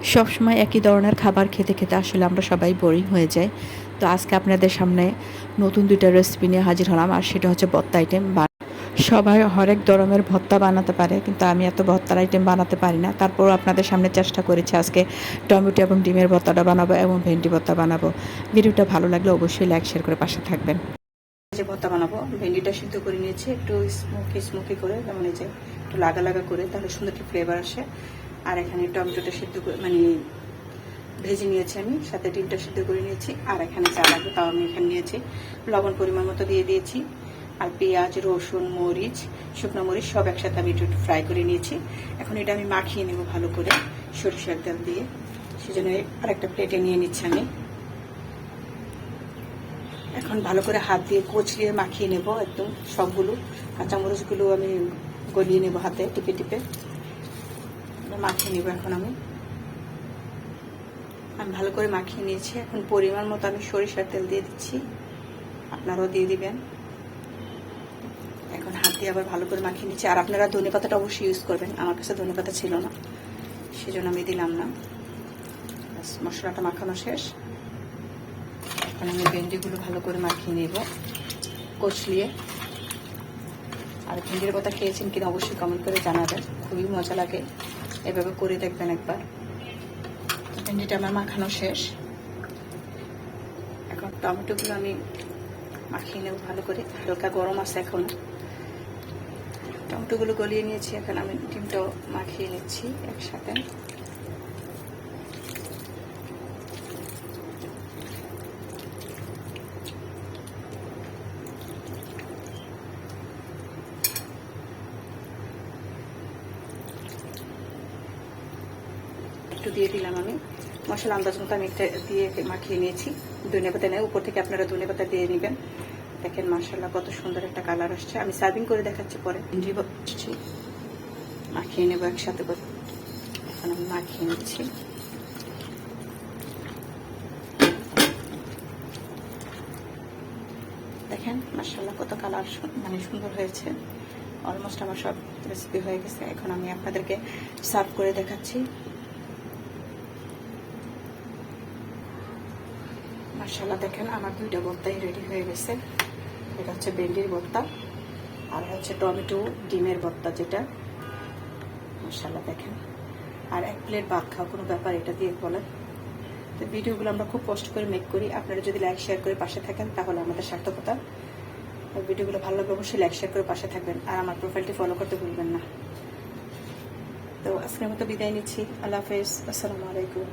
সবসময় একই ধরনের খাবার খেতে খেতে আসলে আমরা সবাই বোরিং হয়ে যাই। তো আজকে আপনাদের সামনে নতুন ২টা রেসিপি নিয়ে হাজির হলাম, আর সেটা হচ্ছে ভর্তা আইটেম। সবাই হরেক ধরনের ভর্তা বানাতে পারে, কিন্তু আমি এত ভর্তার আইটেম বানাতে পারি না। তারপরও আপনাদের সামনে চেষ্টা করেছি আজকে টমেটো এবং ডিমের ভর্তাটা বানাবো এবং ভেন্ডি ভর্তা বানাবো। ভিডিওটা ভালো লাগলে অবশ্যই লাইক শেয়ার করে পাশে থাকবেন। যে ভর্তা বানাবো, ভেন্ডিটা সিদ্ধ করে নিয়েছি একটু স্মোকি স্মোকি করে, যেমন এই যে একটু লাগা লাগা করে, তাহলে সুন্দর একটি ফ্লেভার আসে। আর এখানে টমেটোটা সিদ্ধ করে ভেজে নিয়েছি আমি, সাথে ডিমটা সিদ্ধ করে নিয়েছি। আর এখানে যা লাগবে তাও আমি এখানে নিয়েছি, লবণ পরিমাণ মতো দিয়ে দিয়েছি। আর পেঁয়াজ, রসুন, মরিচ, শুকনো মরিচ সব একসাথে আমি একটু ফ্রাই করে নিয়েছি। এখন এটা আমি মাখিয়ে নেব ভালো করে সরিষার তেল দিয়ে। সেজন্য আরেকটা প্লেটে নিয়ে নিচ্ছি আমি। এখন ভালো করে হাত দিয়ে কচলিয়ে মাখিয়ে নেব একদম সবগুলো। কাঁচামরিচগুলো আমি গলিয়ে নেব হাতে টিপে টিপে মাখিয়ে নেব। এখন আমি ভালো করে মাখিয়ে নিয়েছি। এখন পরিমাণ মতো আমি সরিষার তেল দিয়ে দিচ্ছি, আপনারাও দিয়ে দিবেন। এখন হাত দিয়ে আবার ভালো করে মাখিয়ে নিচ্ছি। আর আপনারা ধনেপাতাটা অবশ্যই ইউজ করবেন, আমার কাছে ধনেপাতা ছিল না, সেজন্য আমি দিলাম না। মশলাটা মাখানো শেষ। এখন আমি ভেন্ডিগুলো ভালো করে মাখিয়ে নেব কচলিয়ে। আর ভেন্ডির কথা খেয়েছেন কিনা অবশ্যই কমেন্ট করে জানাবেন, খুবই মজা লাগে, এভাবে করে দেখবেন একবার। ভেন্ডিটা আমার মাখানো শেষ। এখন টমেটোগুলো আমি মাখিয়ে নেব ভালো করে, হালকা গরম আছে এখন। টমেটোগুলো গলিয়ে নিয়েছি, এখন আমি ডিমটাও মাখিয়ে নিচ্ছি একসাথে। একটু দিয়ে দিলাম আমি মশলা আন্দাজ মতো, আমি একটা দিয়ে মাখিয়ে নিয়েছি। ধনেপাতা নেই, উপর থেকে আপনারা ধনেপাতা দিয়ে নেবেন। দেখেন মাশাআল্লাহ কত সুন্দর একটা কালার আসছে। আমি সার্ভিং করে দেখাচ্ছি পরে। মাখিয়ে নেব একসাথে করে। এখন আমি মাখিয়ে নিচ্ছি। দেখেন মাশাআল্লাহ কত কালার সুন্দর হয়েছে। অলমোস্ট আমার সব রেসিপি হয়ে গেছে। এখন আমি আপনাদেরকে সার্ভ করে দেখাচ্ছি। মাশাআল্লাহ দেখেন আমার 2টা ভর্তাই রেডি হয়ে গেছে। এটা হচ্ছে ভেন্ডির ভর্তা, আর হচ্ছে টমেটো ডিমের ভর্তা যেটা। মাশাআল্লাহ দেখেন, আর 1 প্লেট ভাত খাওয়া কোনো ব্যাপার এটা দিয়ে বলেন। তো ভিডিওগুলো আমরা খুব কষ্ট করে মেক করি, আপনারা যদি লাইক শেয়ার করে পাশে থাকেন তাহলে আমাদের সার্থকতা। ভিডিওগুলো ভালো লাগবে অবশ্যই লাইক শেয়ার করে পাশে থাকবেন, আর আমার প্রোফাইলটি ফলো করতে ভুলবেন না। তো আজকের মতো বিদায় নিচ্ছি। আল্লাহ হাফেজ, আসসালামু আলাইকুম।